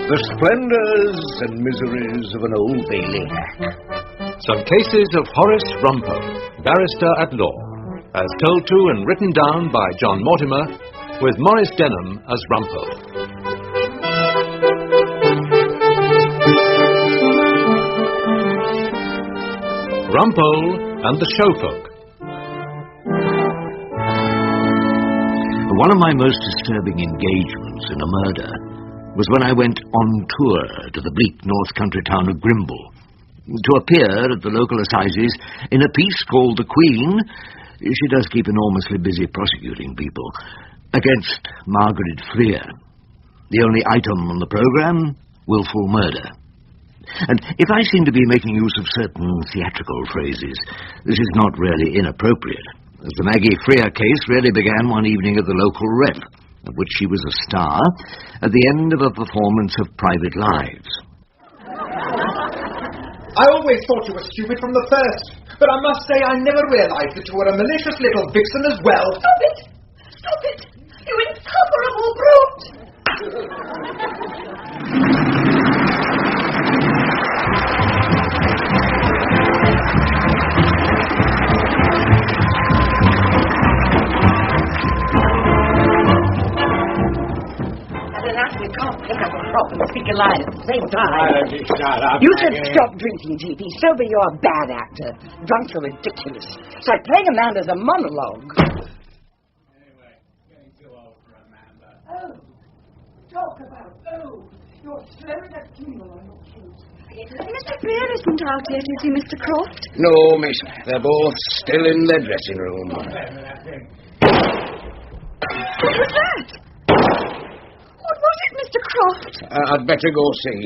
The splendours and miseries of an Old Bailey hack. Some cases of Horace Rumpole, barrister at law, as told to and written down by John Mortimer, with Maurice Denham as Rumpole. Rumpole and the Showfolk. One of my most disturbing engagements in a murder was when I went on tour to the bleak north country town of Grimble to appear at the local assizes in a piece called The Queen. She does keep enormously busy prosecuting people, against Margaret Freer. The only item on the programme, willful murder. And if I seem to be making use of certain theatrical phrases, this is not really inappropriate, as the Maggie Freer case really began one evening at the local rep, of which she was a star, at the end of a performance of Private Lives. I always thought you were stupid from the first, but I must say I never realised that you were a malicious little vixen as well. Stop it! Stop it! You insufferable brute! You can't pick up a crop and speak a line at the same time. Shut up. You should stop drinking, G.P. Sober, you're a bad actor. Drunk, you're ridiculous. It's like playing a man as a monologue. Anyway, getting too old for Amanda. Oh, talk about, you're slurring that funeral on your case. Mr. Freer isn't out yet, is he, Mr. Croft? No, miss. They're both still in their dressing room. What was that? What was it, Mr. Croft? I'd better go see.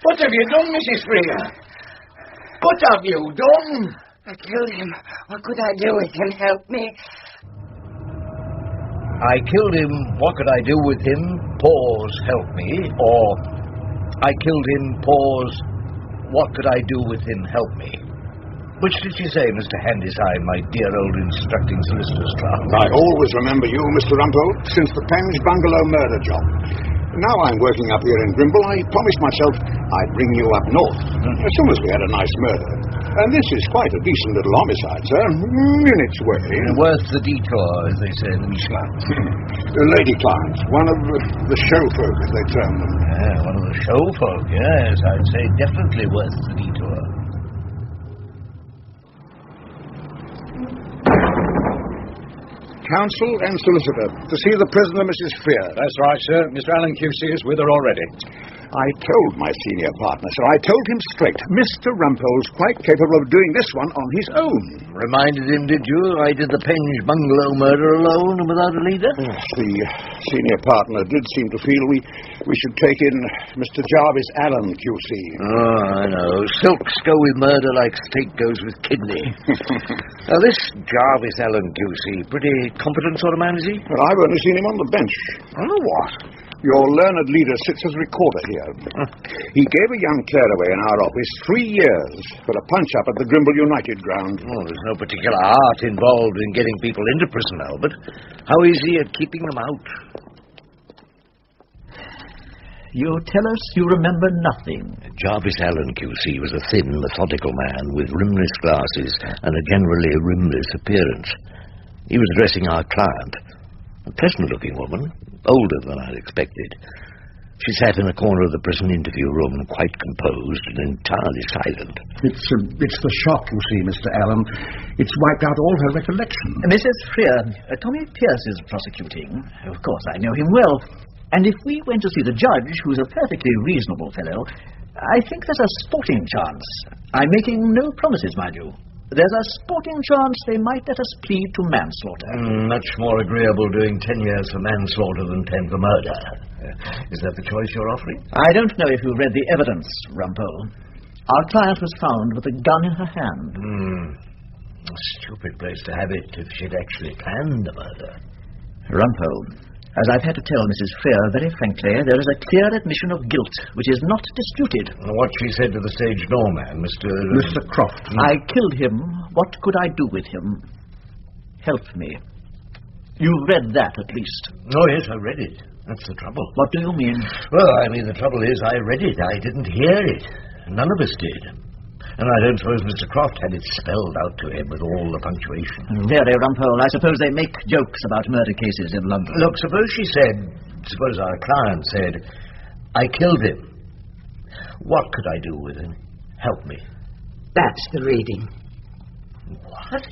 What have you done, Mrs. Freer? What have you done? I killed him. What could I do with him? Help me. I killed him. What could I do with him? Pause, help me. Or, I killed him. Pause. What could I do with him? Help me. Which did she say, Mr. Handyside, my dear old instructing solicitor's clerk? I always remember you, Mr. Rumpole, since the Penge bungalow murder job. Now I'm working up here in Grimble, I promised myself I'd bring you up north, as soon as we had a nice murder. And this is quite a decent little homicide, sir, in its way. Worth the detour, as they say in the Michelin. Lady clients, one of the showfolk, as they term them. Yeah, one of the showfolk, yes, I'd say definitely worth the detour. Counsel and solicitor, to see the prisoner, Mrs. Freer. That's right, sir. Mr. Allen QC is with her already. I told my senior partner, sir, I told him straight, Mr. Rumpole's quite capable of doing this one on his own. Reminded him, did you? I did the Penge bungalow murder alone and without a leader? Yes, the senior partner did seem to feel we should take in Mr. Jarvis Allen, QC. Oh, I know. Silks go with murder like steak goes with kidney. Now, this Jarvis Allen, QC, pretty competent sort of man, is he? Well, I've only seen him on the bench. Oh, what? Your learned leader sits as recorder here. He gave a young Claret in our office 3 years for a punch-up at the Grimble United ground. Oh, there's no particular art involved in getting people into prison, Albert. How is he at keeping them out? You tell us you remember nothing. Jarvis Allen, QC, was a thin, methodical man with rimless glasses and a generally rimless appearance. He was addressing our client, a pleasant-looking woman, older than I'd expected. She sat in a corner of the prison interview room, quite composed and entirely silent. It's the shock, you see, Mr. Allen. It's wiped out all her recollection. Mrs. Freer, Tommy Pierce is prosecuting. Of course, I know him well. And if we went to see the judge, who's a perfectly reasonable fellow, I think there's a sporting chance. I'm making no promises, mind you. There's a sporting chance they might let us plead to manslaughter. Much more agreeable doing 10 years for manslaughter than 10 for murder. Is that the choice you're offering? I don't know if you read the evidence, Rumpole. Our client was found with a gun in her hand. A stupid place to have it if she'd actually planned the murder. Rumpole, as I've had to tell Mrs. Freer very frankly, there is a clear admission of guilt, which is not disputed. What she said to the stage doorman, Mr. Croft. I killed him. What could I do with him? Help me. You've read that, at least. Oh, yes, I read it. That's the trouble. What do you mean? Well, I mean, the trouble is I read it. I didn't hear it. None of us did. And I don't suppose Mr. Croft had it spelled out to him with all the punctuation. Really, Rumpole, I suppose they make jokes about murder cases in London. Look, suppose our client said, I killed him. What could I do with him? Help me. That's the reading. What?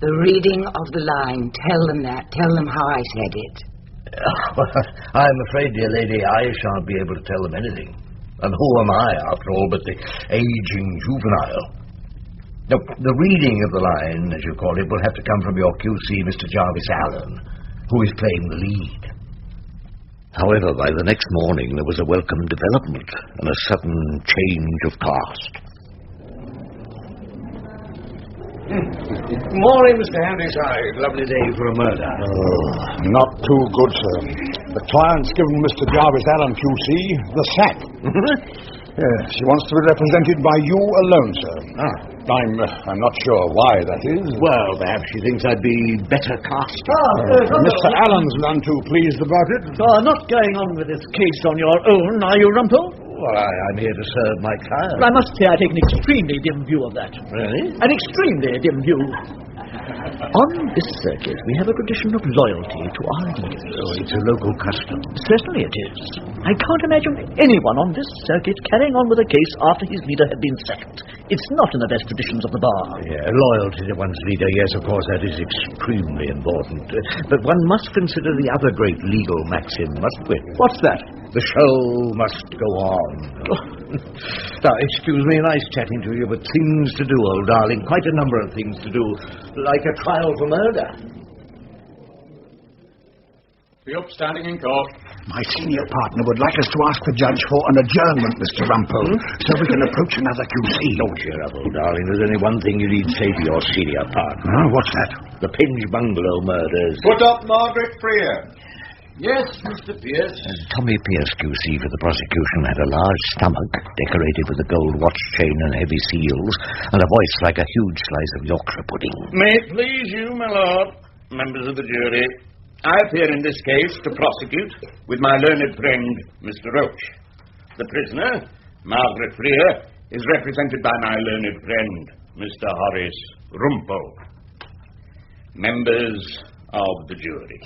The reading of the line. Tell them that. Tell them how I said it. Well, I'm afraid, dear lady, I shan't be able to tell them anything. And who am I, after all, but the aging juvenile? Look, the reading of the line, as you call it, will have to come from your QC, Mr. Jarvis Allen, who is playing the lead. However, by the next morning there was a welcome development and a sudden change of cast. Morning, Mr. Handyside. Lovely day for a murder. Oh, not too good, sir. The client's given Mr. Jarvis Allen, QC, the sack. Yes, she wants to be represented by you alone, sir. I'm not sure why that is. Well, perhaps she thinks I'd be better cast. Mr. Allen's none too pleased about it. So not going on with this case on your own, are you, Rumpole? Well, I'm here to serve my client. I must say I take an extremely dim view of that. Really? An extremely dim view. On this circuit, we have a tradition of loyalty to our leaders. Oh, it's a local custom. Certainly it is. I can't imagine anyone on this circuit carrying on with a case after his leader had been sacked. It's not in the best traditions of the bar. Yeah, loyalty to one's leader, yes, of course, that is extremely important. But one must consider the other great legal maxim, mustn't we? What's that? The show must go on. Now, excuse me, nice chatting to you, but things to do, old darling. Quite a number of things to do. Like a trial for murder. Be upstanding in court. My senior partner would like us to ask the judge for an adjournment, Mr. Rumpole, so we can approach another QC. Don't cheer up, old darling. There's only one thing you need say to your senior partner. What's that? The Pinge Bungalow murders. Put up Margaret Freer. Yes, Mr. Pierce. Tommy Pierce, QC, for the prosecution, had a large stomach decorated with a gold watch chain and heavy seals, and a voice like a huge slice of Yorkshire pudding. May it please you, my lord, members of the jury, I appear in this case to prosecute with my learned friend, Mr. Roach. The prisoner, Margaret Freer, is represented by my learned friend, Mr. Horace Rumpole. Members of the jury,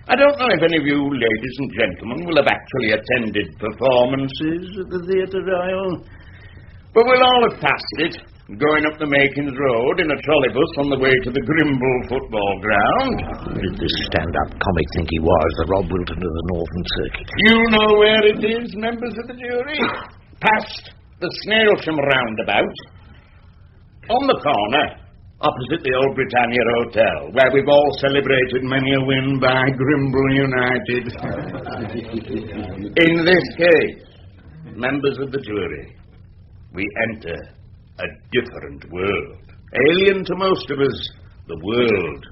I don't know if any of you ladies and gentlemen will have actually attended performances at the Theatre Royal, but we'll all have passed it, going up the Makins Road in a trolleybus on the way to the Grimble football ground. Who did this stand-up comic think he was, the Rob Wilton of the Northern Circuit? You know where it is, members of the jury? Past the Snailsham roundabout, on the corner, opposite the old Britannia Hotel, where we've all celebrated many a win by Grimble United. In this case, members of the jury, we enter a different world. Alien to most of us, the world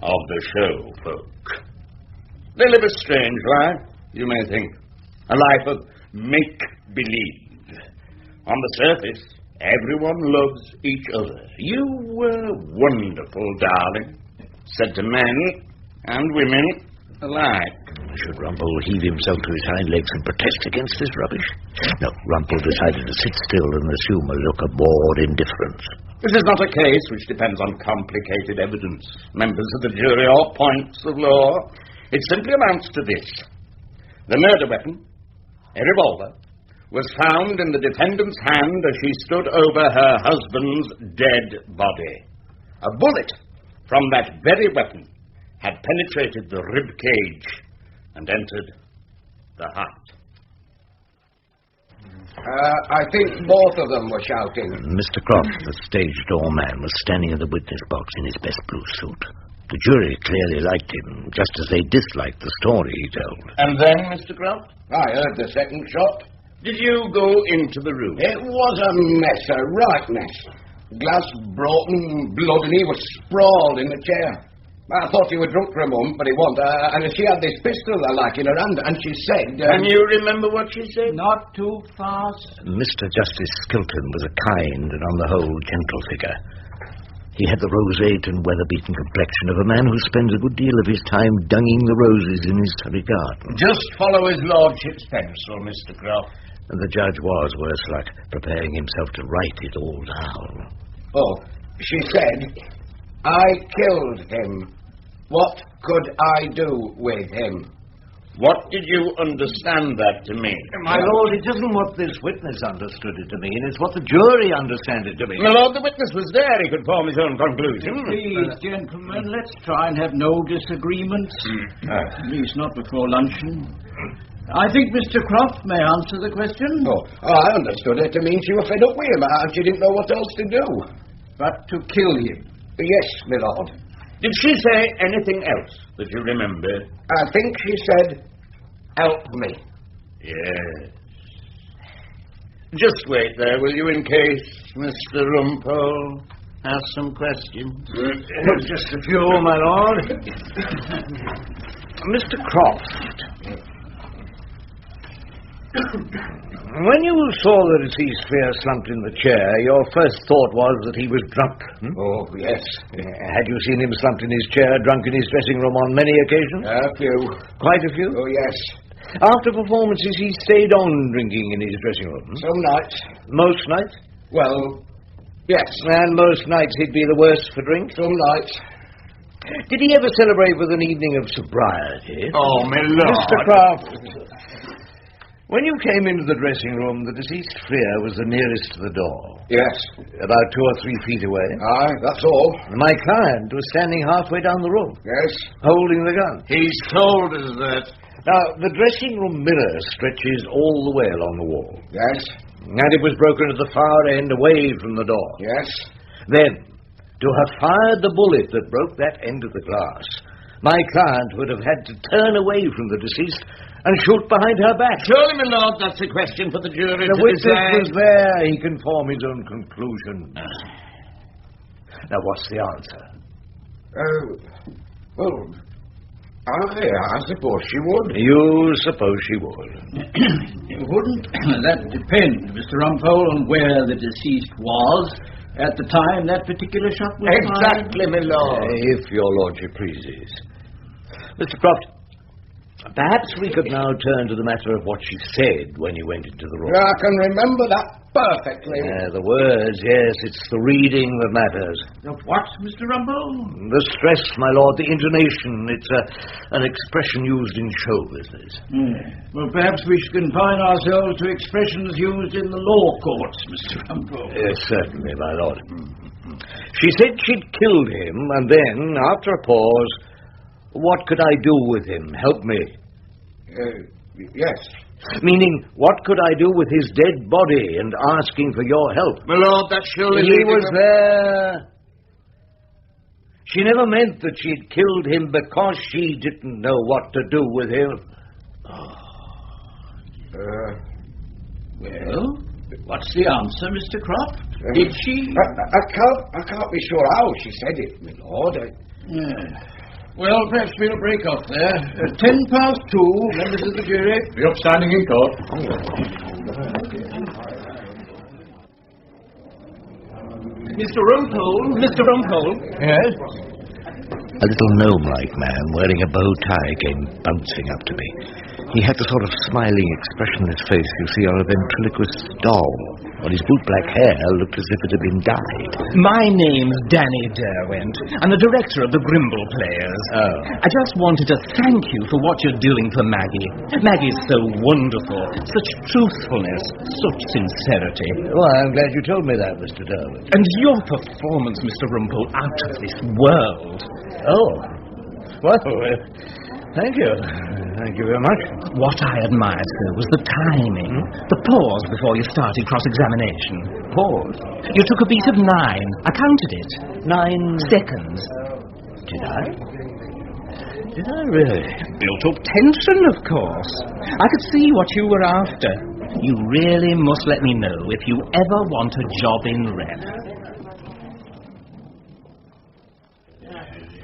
of the show folk. They live a strange life, you may think. A life of make-believe. On the surface, everyone loves each other. You were wonderful, darling, said to men and women alike. Should Rumpole heave himself to his hind legs and protest against this rubbish? No, Rumpole decided to sit still and assume a look of bored indifference. This is not a case which depends on complicated evidence, members of the jury, or points of law. It simply amounts to this. The murder weapon, a revolver, was found in the defendant's hand as she stood over her husband's dead body. A bullet from that very weapon had penetrated the rib cage and entered the heart. I think both of them were shouting. Mr. Croft, the stage door man, was standing in the witness box in his best blue suit. The jury clearly liked him, just as they disliked the story he told. And then, Mr. Croft? I heard the second shot. Did you go into the room? It was a mess, a right mess. Glass broken, blood, and he was sprawled in the chair. I thought he was drunk for a moment, but he wasn't. And she had this pistol, like, in her hand, and she said... Can you remember what she said? Not too fast. Mr. Justice Skilton was a kind and, on the whole, gentle figure. He had the roseate and weather-beaten complexion of a man who spends a good deal of his time dunging the roses in his Surrey garden. Just follow his lordship's pencil, Mr. Croft. And the judge was, worse luck, preparing himself to write it all down. Oh, she said, I killed him. What could I do with him? What did you understand that to mean? My lord, it isn't what this witness understood it to mean. It's what the jury understand it to mean. My lord, the witness was there. He could form his own conclusion. Please, gentlemen, let's try and have no disagreements. At least not before luncheon. I think Mr. Croft may answer the question. Oh, I understood it to mean she was fed up with him and she didn't know what else to do. But to kill him. Yes, my lord. Did she say anything else that you remember? I think she said, help me. Yes. Just wait there, will you, in case Mr. Rumpole has some questions? Just a few, my lord. Mr. Croft, when you saw the deceased figure slumped in the chair, your first thought was that he was drunk. Oh, yes. Had you seen him slumped in his chair, drunk in his dressing room on many occasions? A few. Quite a few? Oh, yes. After performances, he stayed on drinking in his dressing room? Some nights. Most nights? Well, yes. And most nights he'd be the worse for drink? Some nights. Did he ever celebrate with an evening of sobriety? Oh, my lord. Mr. Croft, when you came into the dressing room, the deceased Freer was the nearest to the door. Yes. About 2 or 3 feet away. Aye, that's all. My client was standing halfway down the room. Yes. Holding the gun. He's told us that. Now, the dressing room mirror stretches all the way along the wall. Yes. And it was broken at the far end, away from the door. Yes. Then, to have fired the bullet that broke that end of the glass, my client would have had to turn away from the deceased and shoot behind her back. Surely, my lord, that's a question for the jury the to witness decide. was there. He can form his own conclusion. Now, what's the answer? Well, I suppose she would. You suppose she would. Wouldn't that depend, Mr. Rumpole, on where the deceased was at the time that particular shot was fired? Exactly, my lord. If your lordship pleases. Mr. Croft, perhaps we could now turn to the matter of what she said when you went into the room. I can remember that perfectly. The words, yes, it's the reading that matters. Of what, Mr. Rumpole? The stress, my lord, the intonation. It's an expression used in show business. Well, perhaps we should confine ourselves to expressions used in the law courts, Mr. Rumpole. Yes, certainly, my lord. She said she'd killed him, and then, after a pause, what could I do with him? Help me. Yes. Meaning, what could I do with his dead body and asking for your help? My lord, that surely... He was there. She never meant that she'd killed him because she didn't know what to do with him. Well, what's the answer, Mr. Croft? Did she... I can't be sure how she said it, my lord. Well, perhaps we'll break off there. 2:10, members of the jury. The upstanding in court. Mr. Rumpole. Yes? A little gnome-like man wearing a bow tie came bouncing up to me. He had the sort of smiling, expressionless face you see on a ventriloquist doll, while his boot-black hair looked as if it had been dyed. My name's Danny Derwent. I'm the director of the Grimble Players. Oh. I just wanted to thank you for what you're doing for Maggie. Maggie's so wonderful. Such truthfulness. Such sincerity. Well, I'm glad you told me that, Mr. Derwent. And your performance, Mr. Rumpole, out of this world. Oh. Well, thank you. Thank you very much. What I admired, sir, was the timing. The pause before you started cross-examination. Pause? You took a beat of 9. I counted it. 9 seconds. Did I? Did I really? Built up tension, of course. I could see what you were after. You really must let me know if you ever want a job in rep.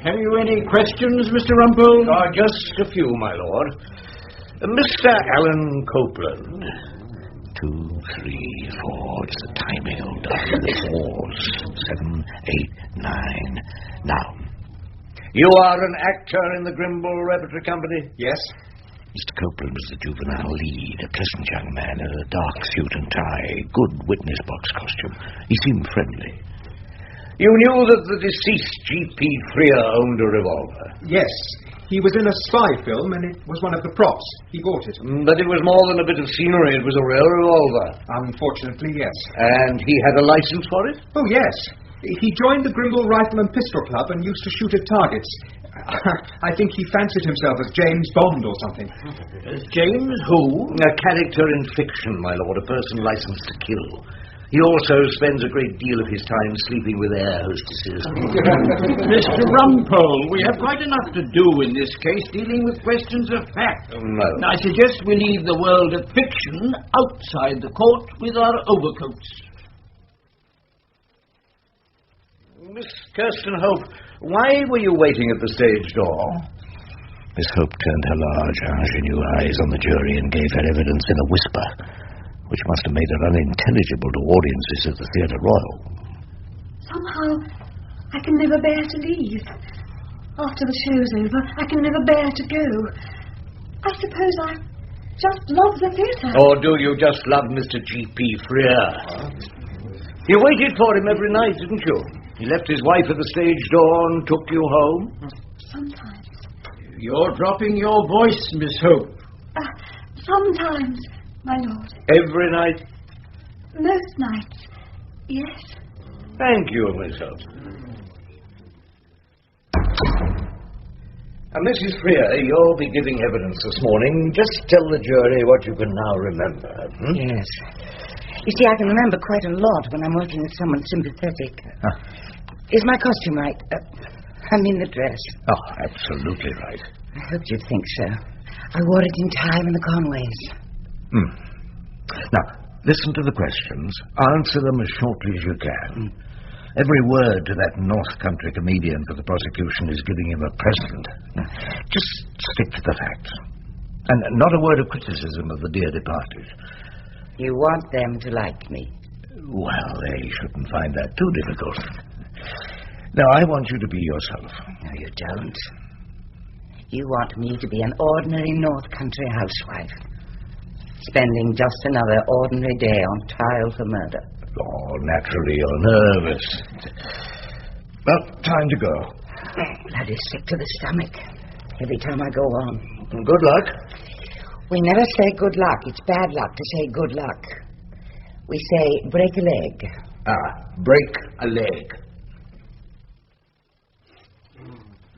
Have you any questions, Mr. Rumpole? Just a few, my lord. Mr. Alan Copeland, 2, 3, 4. It's the timing, old darling. The 4s. 7, 8, 9. Now. You are an actor in the Grimble Repertory Company? Yes. Mr. Copeland was the juvenile lead, a pleasant young man in a dark suit and tie, good witness box costume. He seemed friendly. You knew that the deceased G.P. Freer owned a revolver? Yes. He was in a spy film, and it was one of the props. He bought it. But it was more than a bit of scenery. It was a real revolver. Unfortunately, yes. And he had a license for it? Oh, yes. He joined the Grimble Rifle and Pistol Club and used to shoot at targets. I think he fancied himself as James Bond or something. James who? A character in fiction, my lord. A person licensed to kill. He also spends a great deal of his time sleeping with air hostesses. Mr. Rumpole, we have quite enough to do in this case dealing with questions of fact. No. I suggest we leave the world of fiction outside the court with our overcoats. Miss Kirsten Hope, why were you waiting at the stage door? Miss Hope turned her large, ingenue eyes on the jury and gave her evidence in a whisper, which must have made her unintelligible to audiences at the Theatre Royal. Somehow, I can never bear to leave. After the show's over, I can never bear to go. I suppose I just love the theatre. Or do you just love Mr. G.P. Freer? You waited for him every night, didn't you? He left his wife at the stage door and took you home? Sometimes. You're dropping your voice, Miss Hope. Sometimes, my lord. Every night? Most nights, yes. Thank you, Miss Hope. Mrs. Freer, you'll be giving evidence this morning. Just tell the jury what you can now remember. Yes. You see, I can remember quite a lot when I'm working with someone sympathetic. Is my costume right? I mean the dress. Oh, absolutely right. I hoped you'd think so. I wore it in time in the Conways. Now, listen to the questions. Answer them as shortly as you can. Every word to that North Country comedian for the prosecution is giving him a present. Just stick to the facts. And not a word of criticism of the dear departed. You want them to like me? Well, they shouldn't find that too difficult. Now, I want you to be yourself. No, you don't. You want me to be an ordinary North Country housewife, spending just another ordinary day on trial for murder. Oh, naturally, you're nervous. Well, time to go. Bloody sick to the stomach every time I go on. Good luck. We never say good luck. It's bad luck to say good luck. We say break a leg. Break a leg.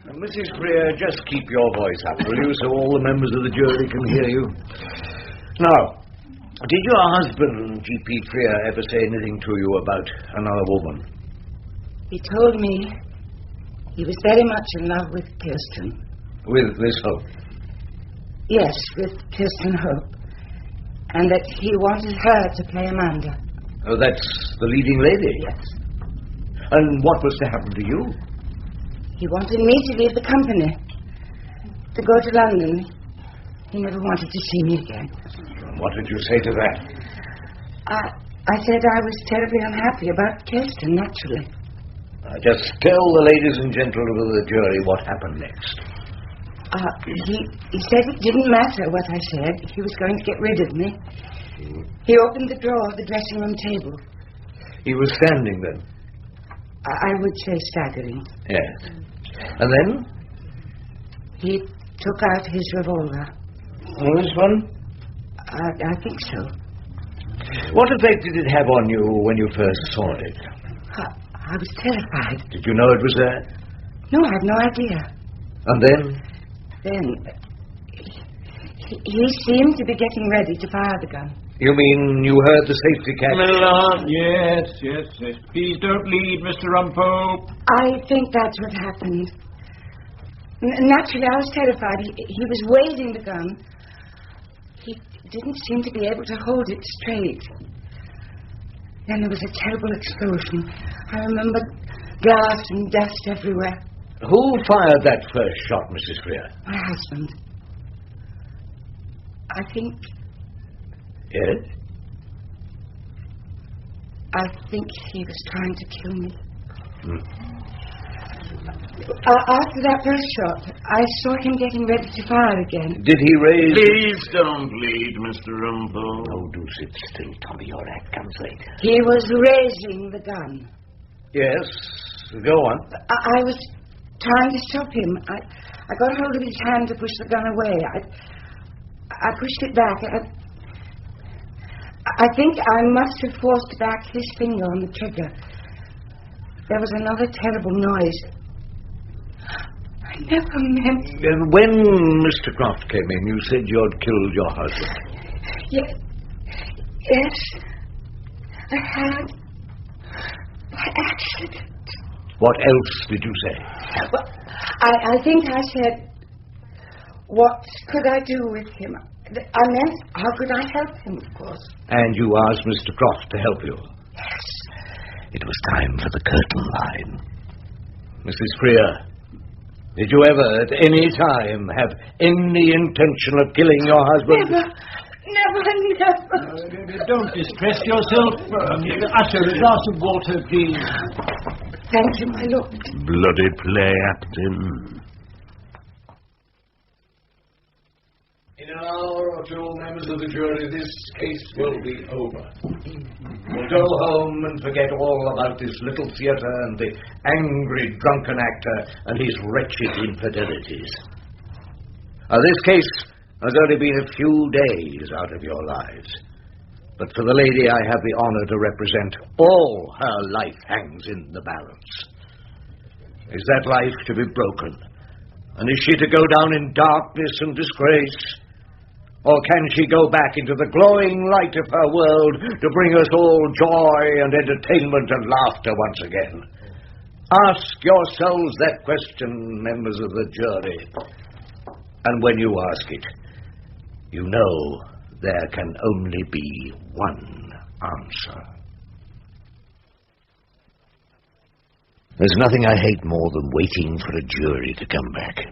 Mrs. Freer, just keep your voice up, will you, so all the members of the jury can hear you? Now, did your husband, G.P. Freer, ever say anything to you about another woman? He told me he was very much in love with Kirsten. With Miss Hope? Yes, with Kirsten Hope. And that he wanted her to play Amanda. Oh, that's the leading lady? Yes. And what was to happen to you? He wanted me to leave the company, to go to London. He never wanted to see me again. What did you say to that? I said I was terribly unhappy about Kirsten, naturally. Just tell the ladies and gentlemen of the jury what happened next. He said it didn't matter what I said. He was going to get rid of me. He opened the drawer of the dressing room table. He was standing then? I would say staggering. Yes. And then? He took out his revolver. This one? I think so. What effect did it have on you when you first saw it? I was terrified. Did you know it was there? No, I had no idea. And then? Then, he seemed to be getting ready to fire the gun. You mean you heard the safety catch? Milord, yes. Please don't leave, Mr. Rumpole. I think that's what happened. Naturally, I was terrified. He was waving the gun. He didn't seem to be able to hold it straight. Then there was a terrible explosion. I remember glass and dust everywhere. Who fired that first shot, Mrs. Freer? My husband. I think... Yes? I think he was trying to kill me. After that first shot, I saw him getting ready to fire again. Did he raise... Please don't lead, Mr. Rumpole. Oh, do sit still, Tommy. Your act comes later. He was raising the gun. Yes, go on. I was trying to stop him. I got hold of his hand to push the gun away. I pushed it back. I think I must have forced back his finger on the trigger. There was another terrible noise. I never meant... When Mr. Croft came in, you said you'd killed your husband. Yes, I had. By accident. What else did you say? Well, I think I said, what could I do with him? I meant, how could I help him, of course. And you asked Mr. Croft to help you? Yes. It was time for the curtain line. Mrs. Freer, did you ever, at any time, have any intention of killing your husband? Never. Don't distress yourself. Usher, a glass of water, please. Thank you, my lord. Bloody play acting. In an hour or two, members of the jury, this case will be over. We'll go home and forget all about this little theatre and the angry drunken actor and his wretched infidelities. This case has only been a few days out of your lives. But for the lady I have the honour to represent, all her life hangs in the balance. Is that life to be broken? And is she to go down in darkness and disgrace? Or can she go back into the glowing light of her world to bring us all joy and entertainment and laughter once again? Ask yourselves that question, members of the jury. And when you ask it, you know there can only be one answer. There's nothing I hate more than waiting for a jury to come back.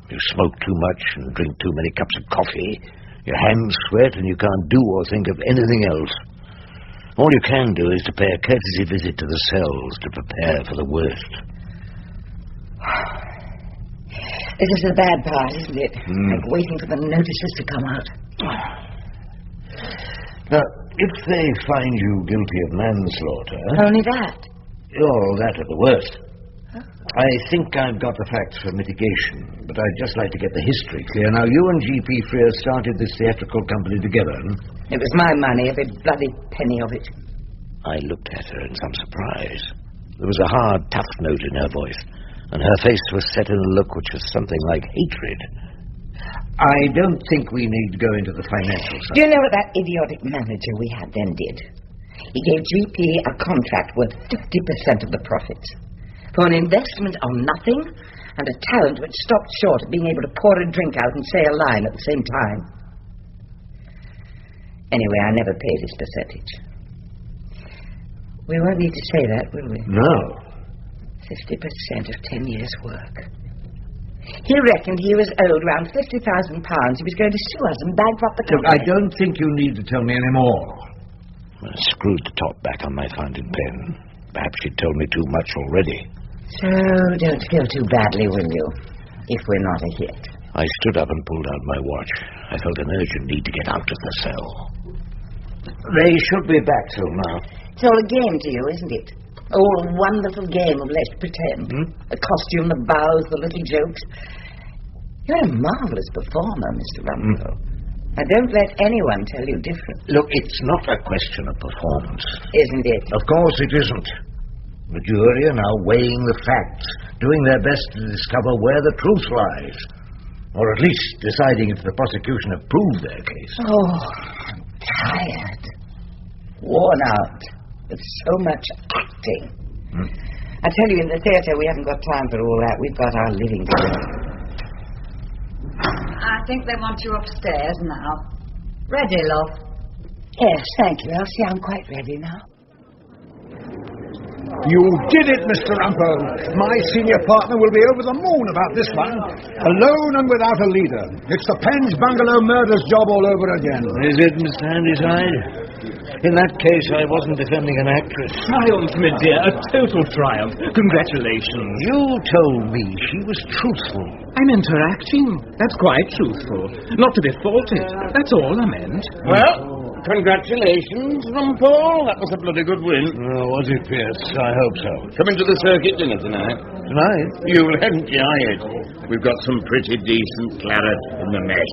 You smoke too much and drink too many cups of coffee. Your hands sweat and you can't do or think of anything else. All you can do is to pay a courtesy visit to the cells to prepare for the worst. This is the bad part, isn't it? Like waiting for the notices to come out. Now, if they find you guilty of manslaughter... Only that? Oh, that at the worst. Huh? I think I've got the facts for mitigation, but I'd just like to get the history clear. Now, you and G.P. Freer started this theatrical company together, It was my money, every bloody penny of it. I looked at her in some surprise. There was a hard, tough note in her voice, and her face was set in a look which was something like hatred. I don't think we need to go into the financial side. Do you know what that idiotic manager we had then did? He gave GP a contract worth 50% of the profits for an investment on nothing and a talent which stopped short of being able to pour a drink out and say a line at the same time. Anyway, I never paid his percentage. We won't need to say that, will we? No. 50% of 10 years' work. He reckoned he was owed around £50,000. He was going to sue us and bankrupt the company. Look, I don't think you need to tell me any more. I screwed the top back on my fountain pen. Perhaps she'd told me too much already. So, don't feel too badly, will you? If we're not a hit. I stood up and pulled out my watch. I felt an urgent need to get out of the cell. They should be back soon now. It's all a game to you, isn't it? Oh, a wonderful game of let's pretend. The costume, the bows, the little jokes. You're a marvellous performer, Mr. Rumpole. Now, don't let anyone tell you different. Look, it's not a question of performance. Isn't it? Of course it isn't. The jury are now weighing the facts, doing their best to discover where the truth lies. Or at least deciding if the prosecution have proved their case. Oh, I'm tired. Worn out. With so much acting. I tell you, in the theatre, we haven't got time for all that. We've got our living to do. I think they want you upstairs now. Ready, love? Yes, thank you, Elsie. I'm quite ready now. You did it, Mr. Rumpole. My senior partner will be over the moon about this one. Alone and without a leader. It's the Penge Bungalow murders job all over again. Is it, Mr. Handyside? In that case, I wasn't defending an actress. Triumph, my dear, a total triumph. Congratulations. You told me she was truthful. I meant her acting. That's quite truthful. Not to be faulted. That's all I meant. Well, congratulations, Rumpole. That was a bloody good win. Oh, was it, Pierce? I hope so. Coming to the circuit dinner tonight. Tonight? You'll enjoy it. We've got some pretty decent claret in the mess.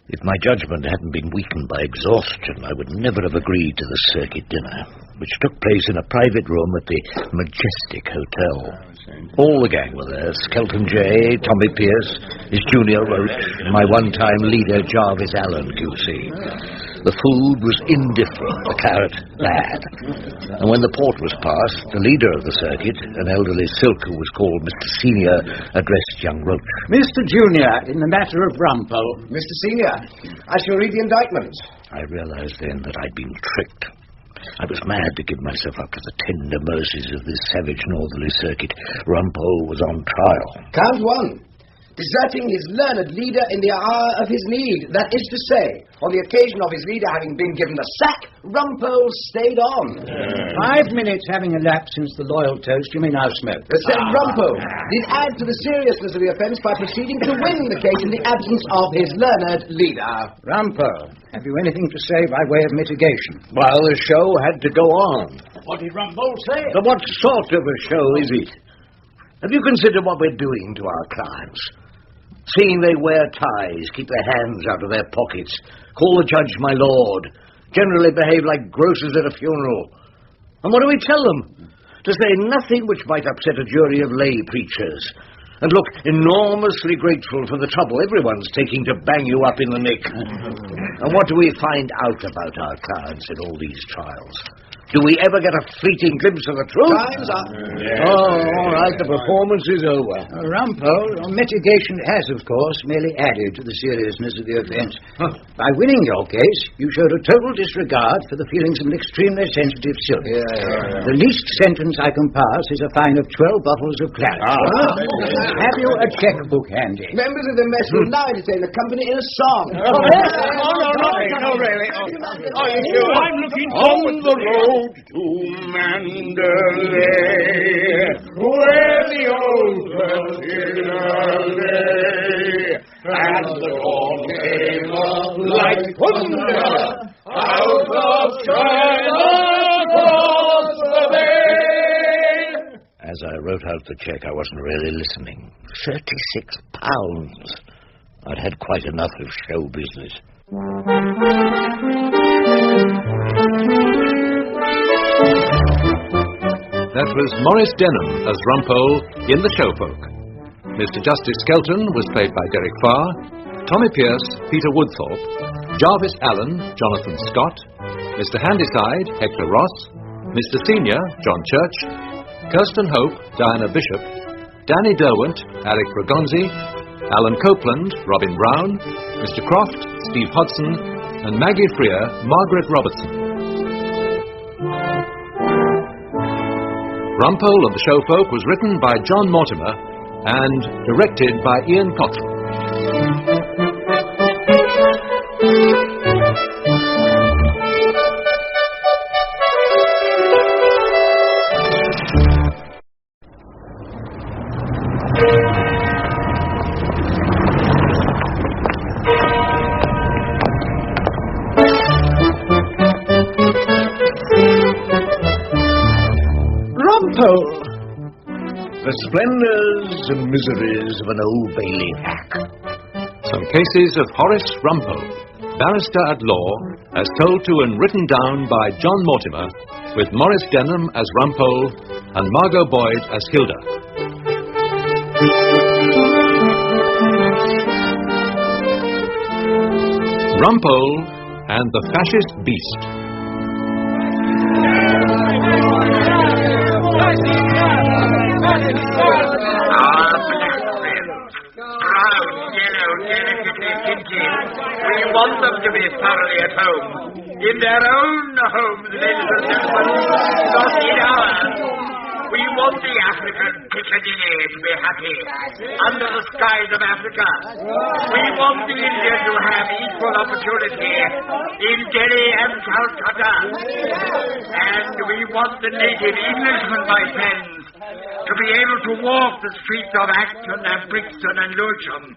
If my judgment hadn't been weakened by exhaustion, I would never have agreed to the circuit dinner, which took place in a private room at the Majestic Hotel. All the gang were there: Skelton J, Tommy Pierce, his junior Roach, and my one-time leader Jarvis Allen, QC. The food was indifferent, the claret bad. And when the port was passed, the leader of the circuit, an elderly silk who was called Mr. Senior, addressed young Roach. Mr. Junior, in the matter of Rumpole. Mr. Senior, I shall read the indictment. I realized then that I'd been tricked. I was mad to give myself up to the tender mercies of this savage northerly circuit. Rumpole was on trial. Count 1. Deserting his learned leader in the hour of his need. That is to say, on the occasion of his leader having been given the sack, Rumpole stayed on. 5 minutes having elapsed since the loyal toast, you may now smoke. Said Rumpole did add to the seriousness of the offence by proceeding to win the case in the absence of his learned leader. Rumpole, have you anything to say by way of mitigation? Well, the show had to go on. What did Rumpole say? So what sort of a show is it? Have you considered what we're doing to our clients? Seeing they wear ties, keep their hands out of their pockets, call the judge my lord, generally behave like grocers at a funeral. And what do we tell them? To say nothing which might upset a jury of lay preachers, and look enormously grateful for the trouble everyone's taking to bang you up in the nick. And what do we find out about our clients in all these trials? Do we ever get a fleeting glimpse of the truth? Time's up. Yeah. Oh, all right, the performance is over. Rumpole, mitigation has, of course, merely added to the seriousness of the offence. By winning your case, you showed a total disregard for the feelings of an extremely sensitive Sylvia. The least sentence I can pass is a fine of 12 bottles of claret. Have you a checkbook handy? Members of the mess will now entertain the company in a song. No, really. Are you sure? I'm looking on the road to Mandalay, where the old Brazilian lay, and the dawn came up like thunder out of China across the bay. As I wrote out the check, I wasn't really listening. £36. I'd had quite enough of show business. That was Maurice Denham as Rumpole in The Showfolk. Mr. Justice Skelton was played by Derek Farr, Tommy Pierce, Peter Woodthorpe, Jarvis Allen, Jonathan Scott, Mr. Handyside, Hector Ross, Mr. Senior, John Church, Kirsten Hope, Diana Bishop, Danny Derwent, Alec Bragonzi, Alan Copeland, Robin Brown, Mr. Croft, Steve Hodson, and Maggie Freer, Margaret Robertson. Rumpole of The Showfolk was written by John Mortimer and directed by Ian Cottrell. The splendours and miseries of an Old Bailey hack. Some cases of Horace Rumpole, barrister at law, as told to and written down by John Mortimer, with Maurice Denham as Rumpole and Margot Boyd as Hilda. Rumpole and the Fascist Beast. We want them to be thoroughly at home. In their own homes, ladies and gentlemen, not in ours. We want the African Piccadilly to be happy under the skies of Africa. We want the Indian to have equal opportunity in Delhi and Calcutta. And we want the native Englishman, my friends, to be able to walk the streets of Acton and Brixton and Lewisham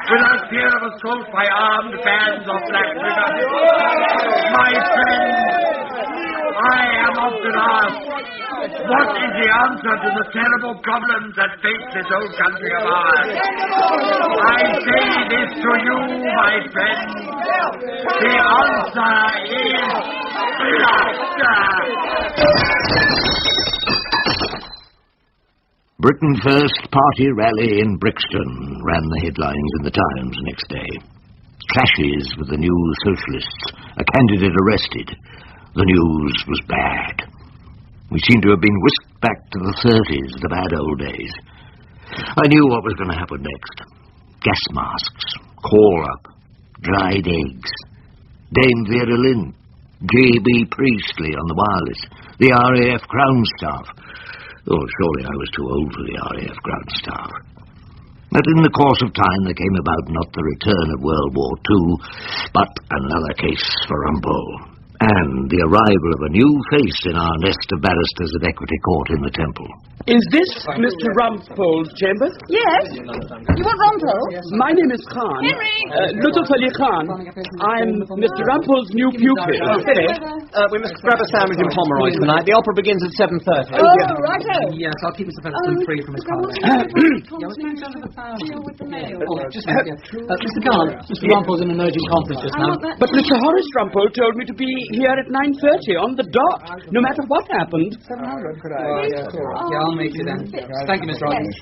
without fear of assault by armed bands of black brigands. My friends, I am often asked, what is the answer to the terrible problems that face this old country of ours? I say this to you, my friends. The answer is laughter. Britain First Party Rally in Brixton ran the headlines in the Times next day. Clashes with the new socialists, a candidate arrested. The news was bad. We seemed to have been whisked back to the 30s, the bad old days. I knew what was going to happen next. Gas masks, call-up, dried eggs, Dame Vera Lynn, J.B. Priestley on the wireless, the RAF ground staff. Oh, surely I was too old for the RAF ground staff. But in the course of time there came about not the return of World War II, but another case for Rumpole, and the arrival of a new face in our nest of barristers at Equity Court in the Temple. Is this Mr. Rumpole's chamber? Yes. You want Rumpole? My name is Khan. Henry! Lutf Ali Khan. I'm Mr. Rumpole's new pupil. Billy, we must grab a sandwich and Pomeroy tonight. The opera begins at 7:30. Oh, righto. Yes, I'll keep Mr. Featherstone free from his college. Mr. Khan, Mr. Rumpole's in an urgent conference just now. But Mr. Horace Rumpole told me to be here at 9:30 on the dot, no matter what happened. 700, could I? Yeah, I'll make it then. Thank you, Mr. Rogers.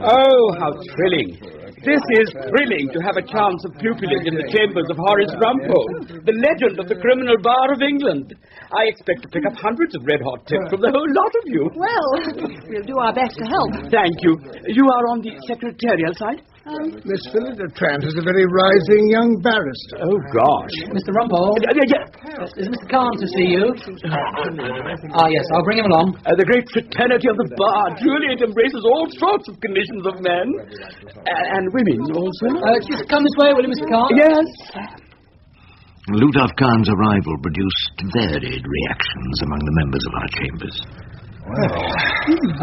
Oh, how thrilling. This is thrilling to have a chance of pupilage in the chambers of Horace Rumpole, the legend of the criminal bar of England. I expect to pick up hundreds of red-hot tips from the whole lot of you. Well, we'll do our best to help. Thank you. You are on the secretarial side? Miss Phillida Trant is a very rising young barrister. Oh, gosh. Mr. Rumpole? Is Mr. Khan to see you? Yes, I'll bring him along. The great fraternity of the bar. Truly, it embraces all sorts of conditions of men. And women, also. Just come this way, will you, Mr. Khan? Yes. Lutf Khan's arrival produced varied reactions among the members of our chambers. Well,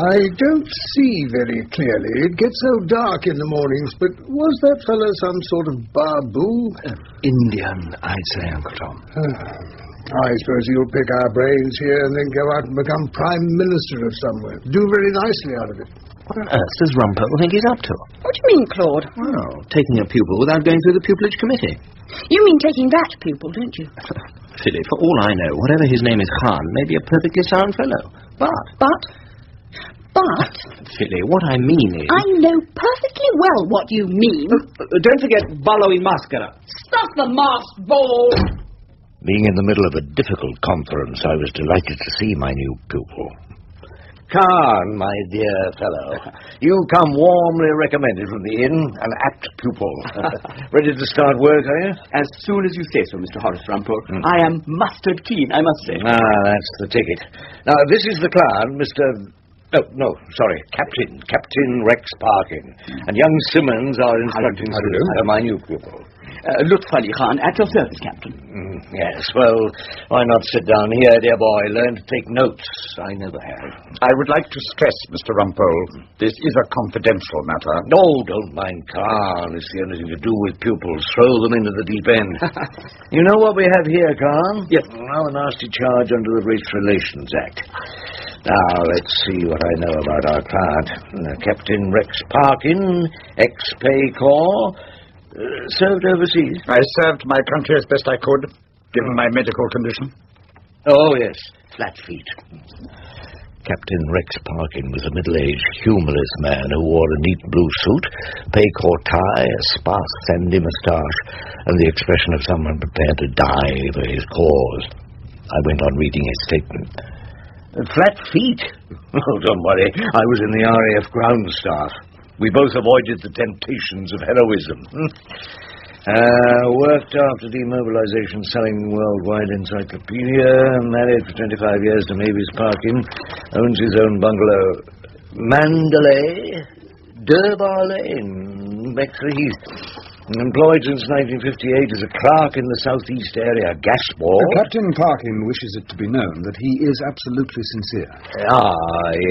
I don't see very clearly. It gets so dark in the mornings, but was that fellow some sort of baboo? Indian, I'd say, Uncle Tom. I suppose you'll pick our brains here and then go out and become Prime Minister of somewhere. Do very nicely out of it. What on earth does Rumpole think he's up to? What do you mean, Claude? Well, taking a pupil without going through the pupillage committee. You mean taking that pupil, don't you? Philly, for all I know, whatever his name is, Khan may be a perfectly sound fellow. But... Philly, what I mean is... I know perfectly well what you mean. Don't forget Baloy Mascara. Stuff the masked ball! Being in the middle of a difficult conference, I was delighted to see my new pupil. Khan, my dear fellow, you come warmly recommended from the inn, an apt pupil. Ready to start work, are you? As soon as you say so, Mr. Horace Rumpole. I am mustard keen, I must say. That's the ticket. Now, this is the clown, Mr... Captain Rex Parkin. And young Simmons, our instructing solicitor, my new pupil. Lutf Ali Khan, at your service, Captain. Yes, well, why not sit down here, dear boy? Learn to take notes. I never have. I would like to stress, Mr. Rumpole, this is a confidential matter. No, don't mind Khan. It's the only thing to do with pupils. Throw them into the deep end. You know what we have here, Khan? Yes. Now a nasty charge under the Race Relations Act. Now, let's see what I know about our client. Captain Rex Parkin, ex-Pay Corps, served overseas. I served my country as best I could, given my medical condition. Oh, yes, flat feet. Captain Rex Parkin was a middle-aged, humorless man who wore a neat blue suit, Pay Corps tie, a sparse, sandy moustache, and the expression of someone prepared to die for his cause. I went on reading his statement. Flat feet? Oh, don't worry. I was in the RAF ground staff. We both avoided the temptations of heroism. Worked after demobilization, selling worldwide encyclopedia. Married for 25 years to Mavis Parkin. Owns his own bungalow. Mandalay, Durbar Lane, Bexley Heath. Employed since 1958 as a clerk in the southeast area gas board. Captain Parkin wishes it to be known that he is absolutely sincere.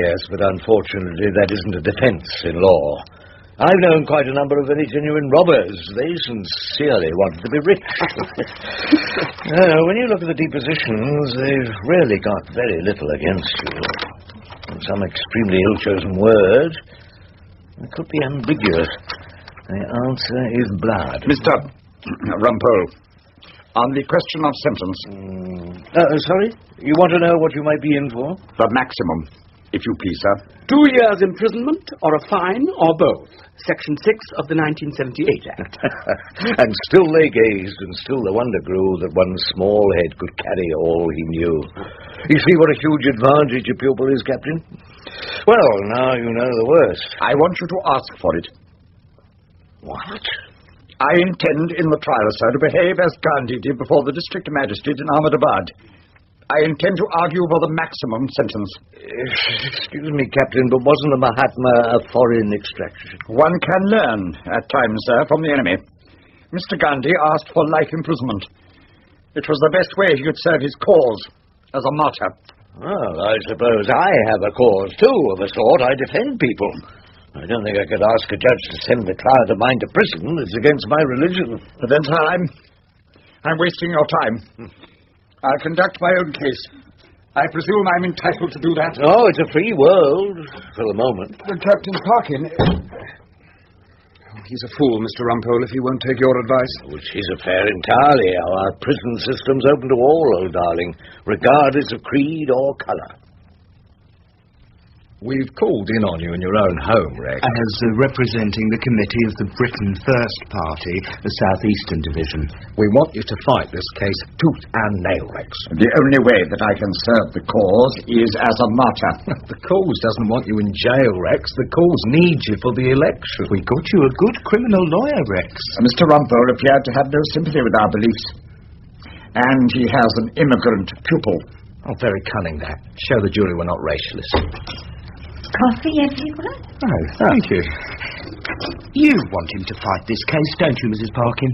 Yes, but unfortunately that isn't a defence in law. I've known quite a number of very genuine robbers. They sincerely wanted to be rich. When you look at the depositions, they've really got very little against you. Some extremely ill-chosen words. It could be ambiguous. The answer is blood. Mr. Rumpole, on the question of sentence... Sorry? You want to know what you might be in for? The maximum, if you please, sir. 2 years imprisonment, or a fine, or both. Section 6 of the 1978 Act. And still they gazed, and still the wonder grew that one small head could carry all he knew. You see what a huge advantage a pupil is, Captain? Well, now you know the worst. I want you to ask for it. What? I intend in the trial, sir, to behave as Gandhi did before the district magistrate in Ahmedabad. I intend to argue for the maximum sentence. Excuse me, Captain, but wasn't the Mahatma a foreign extraction? One can learn, at times, sir, from the enemy. Mr. Gandhi asked for life imprisonment. It was the best way he could serve his cause as a martyr. Well, I suppose I have a cause, too, of a sort. I defend people. I don't think I could ask a judge to send a client of mine to prison. It's against my religion. But then, sir, I'm wasting your time. I'll conduct my own case. I presume I'm entitled to do that. Oh, it's a free world, for the moment. Captain Parkin... He's a fool, Mr. Rumpole, if he won't take your advice. Which is a fair entirely. Our prison system's open to all, old darling, regardless of creed or colour. We've called in on you in your own home, Rex. As representing the committee of the Britain First Party, the South Eastern Division. We want you to fight this case tooth and nail, Rex. The only way that I can serve the cause is as a martyr. The cause doesn't want you in jail, Rex. The cause needs you for the election. We got you a good criminal lawyer, Rex. Mr. Rumpole appeared to have no sympathy with our beliefs. And he has an immigrant pupil. Oh, very cunning, that. Show the jury we're not racialists. Coffee, everyone? Oh, thank you. You want him to fight this case, don't you, Mrs. Parkin?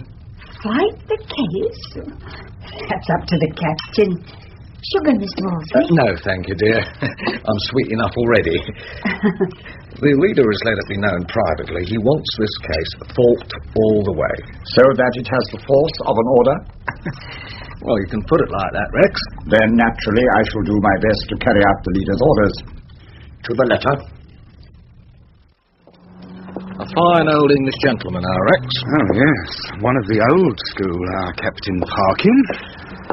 Fight the case? That's up to the captain. Sugar, Miss Morphy? No, thank you, dear. I'm sweet enough already. The leader has let it be known privately he wants this case fought all the way. So that it has the force of an order? Well, you can put it like that, Rex. Then, naturally, I shall do my best to carry out the leader's orders. To the letter. A fine old English gentleman, our Rex. Oh, yes. One of the old school, our Captain Parkin.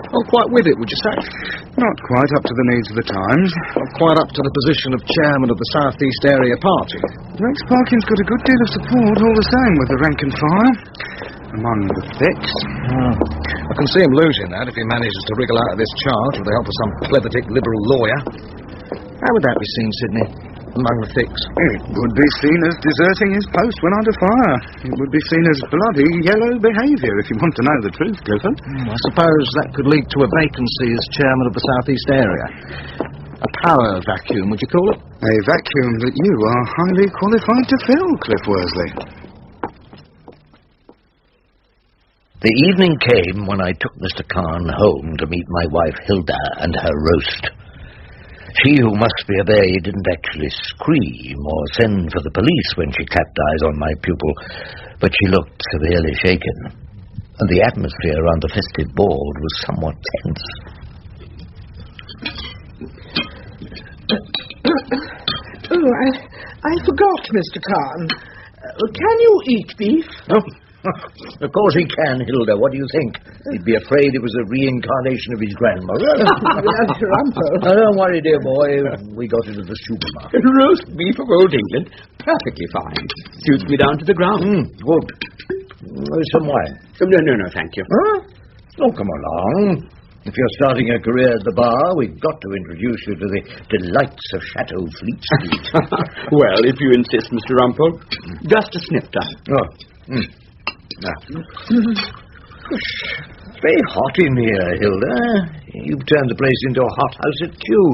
Well, quite with it, would you say? Not quite up to the needs of the times. Not quite up to the position of chairman of the South East Area Party. Rex Parkin's got a good deal of support all the same with the rank and file. Among the Thicks. I can see him losing that if he manages to wriggle out of this charge with the help of some clever dick liberal lawyer. How would that be seen, Sidney, among the Thicks? It would be seen as deserting his post when under fire. It would be seen as bloody yellow behaviour, if you want to know the truth, Clifford. I suppose that could lead to a vacancy as chairman of the South East Area. A power vacuum, would you call it? A vacuum that you are highly qualified to fill, Cliff Worsley. The evening came when I took Mr. Khan home to meet my wife Hilda and her roast. She who must be a bear didn't actually scream or send for the police when she clapped eyes on my pupil, but she looked severely shaken, and the atmosphere around the festive board was somewhat tense. Oh, I forgot, Mr. Khan. Can you eat beef? Oh, of course he can, Hilda. What do you think? He'd be afraid it was a reincarnation of his grandmother. Mr. Rumpole. Don't worry, dear boy. We got it at the supermarket. Roast beef of old England. Perfectly fine. Suits me down to the ground. Good. Some wine? No, thank you. Huh? Oh, come along. If you're starting a career at the bar, we've got to introduce you to the delights of Chateau Fleet Street. Well, if you insist, Mr. Rumpole. Just a snifter. Oh. It's very hot in here, Hilda. You've turned the place into a hothouse at Kew.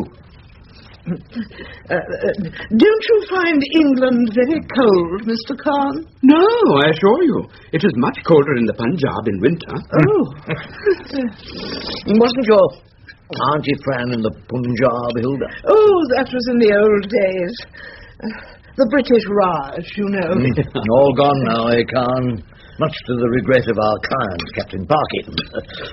Don't you find England very cold, Mr. Khan? No, I assure you. It is much colder in the Punjab in winter. Oh. Wasn't your Auntie Fran in the Punjab, Hilda? Oh, that was in the old days. The British Raj, you know. All gone now, Khan. Much to the regret of our client, Captain Parkin.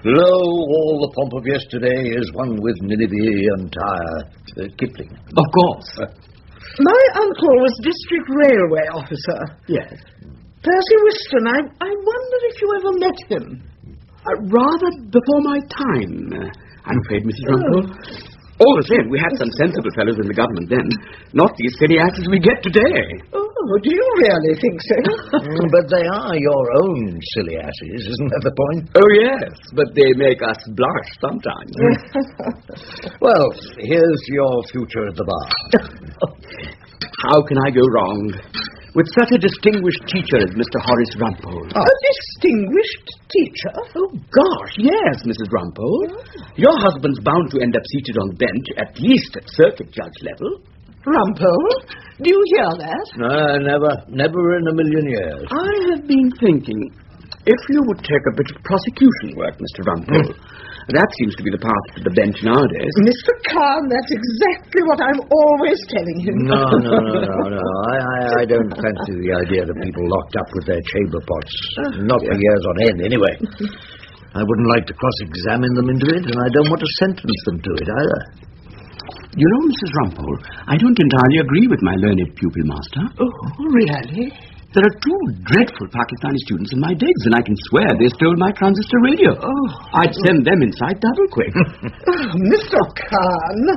Lo, all the pomp of yesterday is one with Nineveh and Tyre. Kipling. Of course. My uncle was district railway officer. Yes. Percy Whiston, I wonder if you ever met him. Rather before my time, I'm afraid, Mrs. Rumpole. All the same, we had some sensible fellows in the government then. Not these silly asses we get today. Oh, do you really think so? But they are your own silly asses, isn't that the point? Oh, yes, but they make us blush sometimes. Well, here's your future at the bar. How can I go wrong? With such a distinguished teacher as Mr. Horace Rumpole. A distinguished teacher? Oh, gosh, yes, Mrs. Rumpole. Your husband's bound to end up seated on the bench, at least at circuit judge level. Rumpole, do you hear that? Never in a million years. I have been thinking, if you would take a bit of prosecution work, Mr. Rumpole. That seems to be the path to the bench nowadays. Mr. Khan, that's exactly what I'm always telling him. No. I don't fancy the idea of people locked up with their chamber pots. Not for years on end, anyway. I wouldn't like to cross-examine them into it, and I don't want to sentence them to it, either. You know, Mrs. Rumpole, I don't entirely agree with my learned pupil master. Oh, really? There are two dreadful Pakistani students in my digs, and I can swear they stole my transistor radio. Oh. I'd send them inside double quick. Mr. Khan.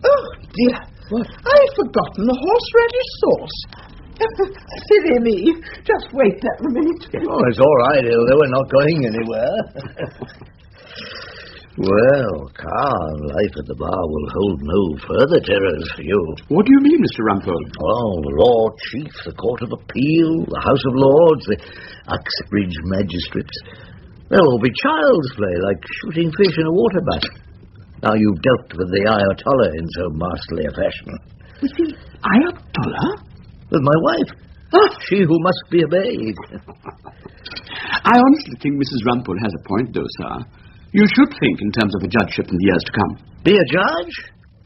Oh, dear. What? I've forgotten the horseradish sauce. Silly me. Just wait that minute. Oh, it's all right, Hilda. We're not going anywhere. Well, Carl, life at the bar will hold no further terrors for you. What do you mean, Mr. Rumpole? Oh, the Lord Chief, the Court of Appeal, the House of Lords, the Uxbridge magistrates. They'll all be child's play, like shooting fish in a water butt. Now you've dealt with the Ayatollah in so masterly a fashion. With the Ayatollah? With my wife. She who must be obeyed. I honestly think Mrs. Rumpole has a point, though, sir. You should think in terms of a judgeship in the years to come. Be a judge?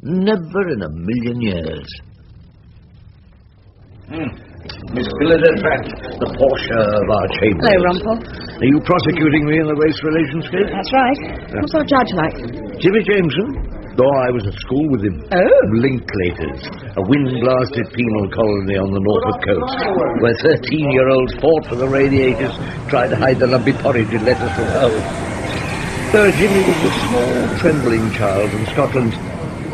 Never in a million years. Miss Phillida Pratt, the Portia of our chambers. Hello, Rumpole. Are you prosecuting me in the race relations case? That's right. What's our judge like? Jimmy Jameson. Oh, I was at school with him. Oh. Linklaters, a wind-blasted penal colony on the Norfolk coast, where 13-year-olds fought for the radiators, tried to hide the lumpy porridge in letters from home. Jimmy was a small, trembling child from Scotland,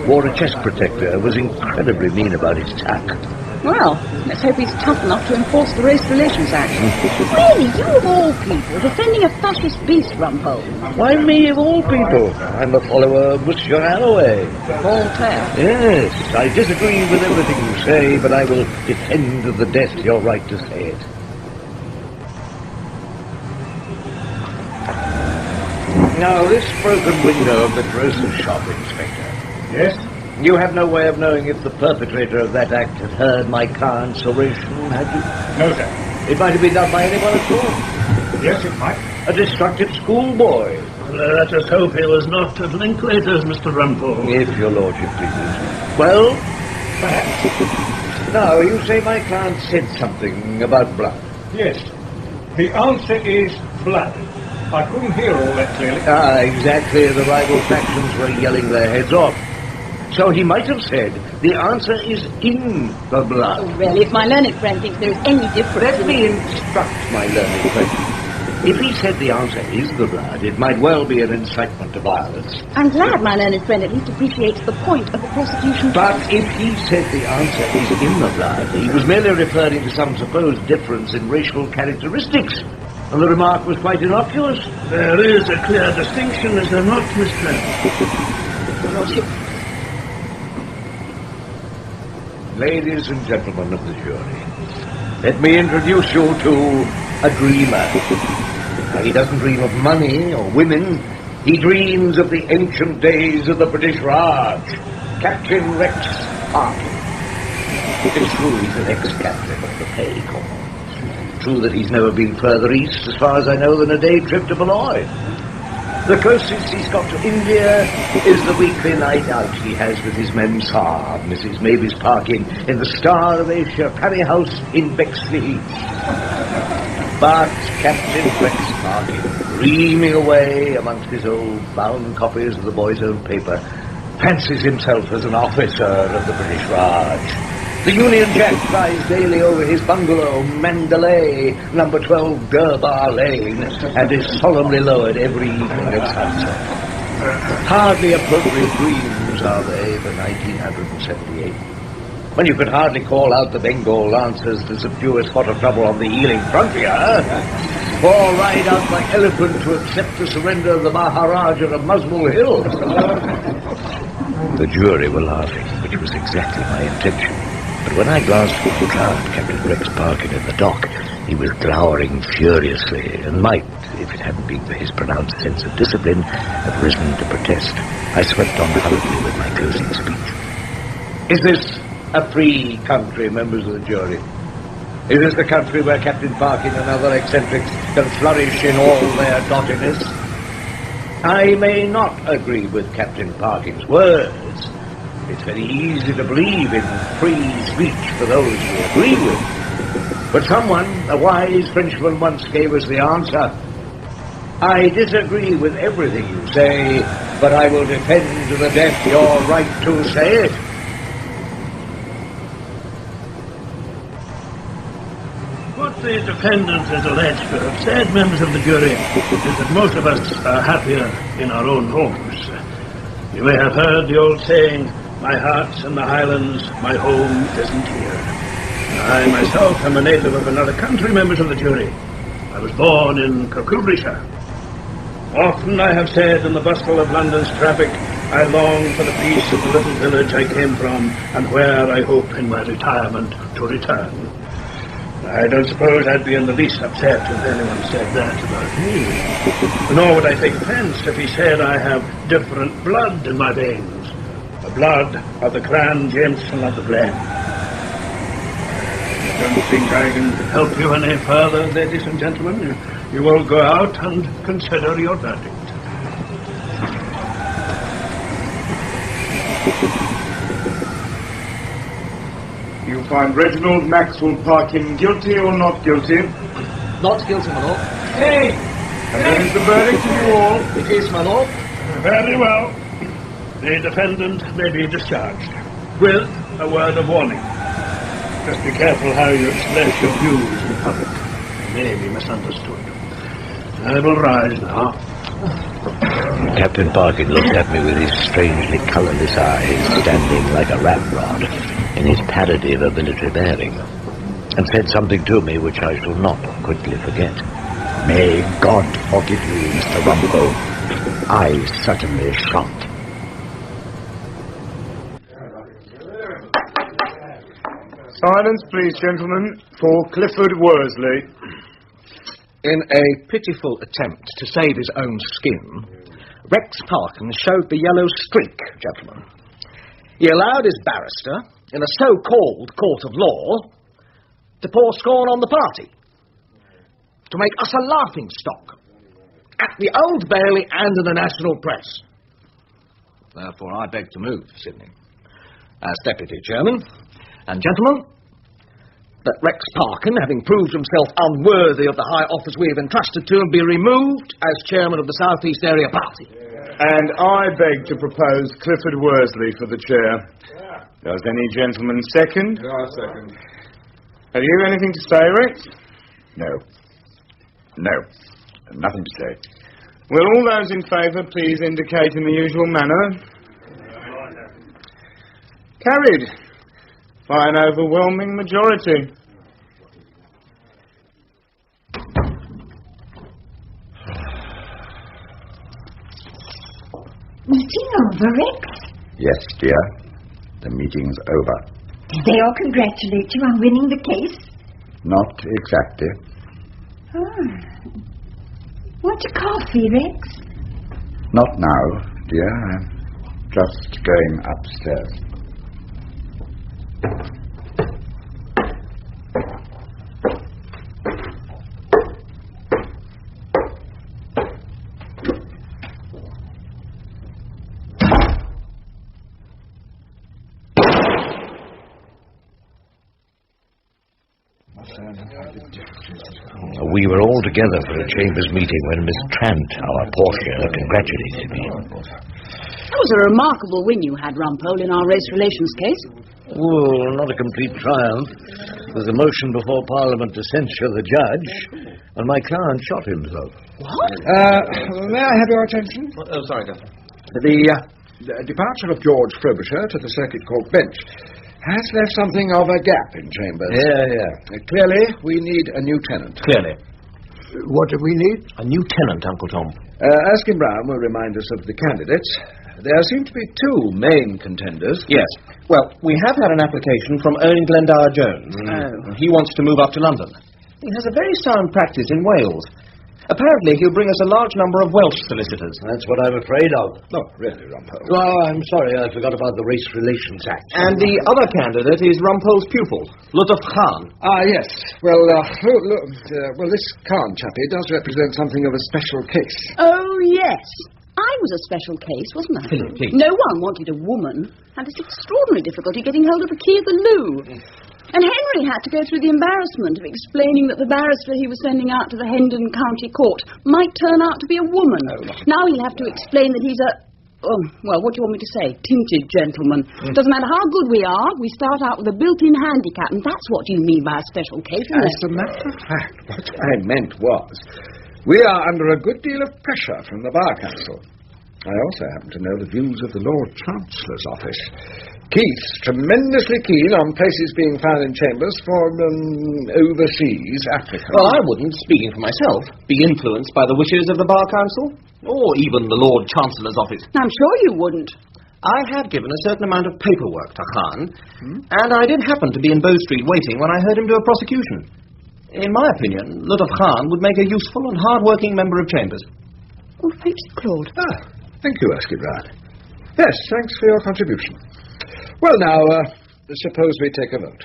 wore a chest protector, was incredibly mean about his tack. Well, let's hope he's tough enough to enforce the Race Relations Act. Really, you of all people, defending a fascist beast, Rumpole. Why me of all people? I'm a follower of Monsieur Alloway. Voltaire. Yes, I disagree with everything you say, but I will defend to the death your right to say it. Now, this broken window of the grocer's shop, Inspector. Yes? You have no way of knowing if the perpetrator of that act had heard my client's oration, had you? No, sir. It might have been done by anyone at all. Yes, it might. A destructive schoolboy. Let us hope he was not at Linklaters, Mr. Rumpole. If your lordship pleases. Well, perhaps. Now, you say my client said something about blood. Yes. The answer is blood. I couldn't hear all that clearly. Exactly. The rival factions were yelling their heads off. So he might have said, the answer is in the blood. Oh, really? If my learned friend thinks there is any difference... Let me instruct my learned friend. If he said the answer is the blood, it might well be an incitement to violence. I'm glad my learned friend at least appreciates the point of the prosecution. But if he said the answer is in the blood, he was merely referring to some supposed difference in racial characteristics. And the remark was quite innocuous. There is a clear distinction, is there not, Miss Trent? Ladies and gentlemen of the jury, let me introduce you to a dreamer. Now, he doesn't dream of money or women. He dreams of the ancient days of the British Raj. Captain Rex Parkin. It's true he's an ex-captain of the Pay Corps. True that he's never been further east, as far as I know, than a day trip to Boulogne. The closest he's got to India is the weekly night out he has with his mem-sahib, Mrs. Mavis Parkin, in the Star of Asia Parry House in Bexley Heath. But Captain Rex Parkin, dreaming away amongst his old bound copies of the boy's own paper, fancies himself as an officer of the British Raj. The Union Jack flies daily over his bungalow, Mandalay, number 12 Durbar Lane, and is solemnly lowered every evening at sunset. Hardly appropriate dreams are they for 1978, when you could hardly call out the Bengal Lancers to subdue a spot of trouble on the Ealing frontier, or ride out by elephant to accept the surrender of the Maharaja of Muswell Hill. The jury were laughing, which was exactly my intention. But when I glanced at Captain Rex Parkin in the dock, he was glowering furiously and might, if it hadn't been for his pronounced sense of discipline, have risen to protest. I swept on hurriedly with my closing speech. Is this a free country, members of the jury? Is this the country where Captain Parkin and other eccentrics can flourish in all their dottiness? I may not agree with Captain Parkin's words. It's very easy to believe in free speech for those we agree with. But someone, a wise Frenchman, once gave us the answer. I disagree with everything you say, but I will defend to the death your right to say it. What the defendant is alleged to have said, members of the jury, is that most of us are happier in our own homes. You may have heard the old saying, my heart's in the Highlands, my home isn't here. I myself am a native of another country, members of the jury. I was born in Kirkcudbrightshire. Often I have said in the bustle of London's traffic, I long for the peace of the little village I came from, and where I hope in my retirement to return. I don't suppose I'd be in the least upset if anyone said that about me. Nor would I take offence if he said I have different blood in my veins. The blood of the Clan Jameson of the Glen. I don't think I can help you any further, ladies and gentlemen. You will go out and consider your verdict. You find Reginald Maxwell Parkin guilty or not guilty? Not guilty, my lord. Hey! And that is the verdict of you all? It is, my lord. Very well. The defendant may be discharged, with a word of warning. Just be careful how you express your views in public. They may be misunderstood. I will rise now. Captain Parkin looked at me with his strangely colourless eyes, standing like a rat rod in his parody of a military bearing, and said something to me which I shall not quickly forget. May God forgive you, Mr. Rumpole. I certainly shan't. Silence, please, gentlemen, for Clifford Worsley. In a pitiful attempt to save his own skin, Rex Parkin showed the yellow streak, gentlemen. He allowed his barrister, in a so-called court of law, to pour scorn on the party, to make us a laughingstock at the Old Bailey and in the national press. Therefore, I beg to move, Sidney, as Deputy Chairman, and gentlemen, that Rex Parkin, having proved himself unworthy of the high office we have entrusted to him, be removed as Chairman of the South East Area Party. And I beg to propose Clifford Worsley for the chair. Does any gentleman second? I second. Have you anything to say, Rex? No. Nothing to say. Will all those in favour please indicate in the usual manner? Carried. By an overwhelming majority. Meeting over, Rex? Yes, dear. The meeting's over. Did they all congratulate you on winning the case? Not exactly. Oh. Want a coffee, Rex? Not now, dear. I'm just going upstairs. We were all together for a chambers meeting when Miss Trant, our portia, congratulated me. That was a remarkable win you had, Rumpole, in our race relations case. Well, not a complete triumph. There's a motion before Parliament to censure the judge, and my client shot himself. What? May I have your attention? Oh, sorry, Governor. The departure of George Frobisher to the Circuit Court bench has left something of a gap in chambers. Yeah. Clearly, we need a new tenant. Clearly. What do we need? A new tenant, Uncle Tom. Erskine Brown will remind us of the candidates. There seem to be two main contenders. Yes. Well, we have had an application from Owen Glendower Jones. He wants to move up to London. He has a very sound practice in Wales. Apparently, he'll bring us a large number of Welsh solicitors. That's what I'm afraid of. No, really, Rumpole. Oh, I'm sorry, I forgot about the Race Relations Act. And the other candidate is Rumpole's pupil, Ludov Khan. Yes. Well, this Khan chappie does represent something of a special case. Oh, yes. I was a special case, wasn't I? Please. No one wanted a woman. Had this extraordinary difficulty getting hold of the key of the loo. And Henry had to go through the embarrassment of explaining that the barrister he was sending out to the Hendon County Court might turn out to be a woman. Now he'll have to explain that he's what do you want me to say? Tinted gentleman. Doesn't matter how good we are, we start out with a built-in handicap, and that's what you mean by a special case, isn't it? As a matter of fact, what I meant was, we are under a good deal of pressure from the Bar Council. I also happen to know the views of the Lord Chancellor's office. Keith's tremendously keen on places being found in chambers for overseas applicants. Well, I wouldn't, speaking for myself, be influenced by the wishes of the Bar Council, or even the Lord Chancellor's office. I'm sure you wouldn't. I had given a certain amount of paperwork to Khan, and I did happen to be in Bow Street waiting when I heard him do a prosecution. In my opinion, Ludov Khan would make a useful and hard-working member of chambers. Oh, thanks, Claude. Thank you, Erskine Brown. Yes, thanks for your contribution. Well, now, suppose we take a vote.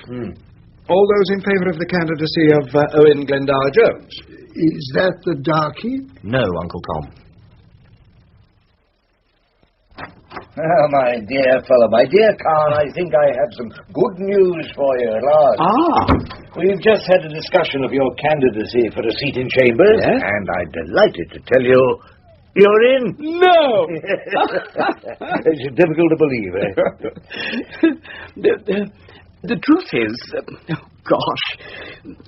All those in favour of the candidacy of Owen Glendower Jones? Is that the darkie? No, Uncle Tom. Oh, my dear fellow, my dear Khan, I think I have some good news for you at last. We've just had a discussion of your candidacy for a seat in chambers, and I'm delighted to tell you you're in. No! It's difficult to believe, eh? The truth is,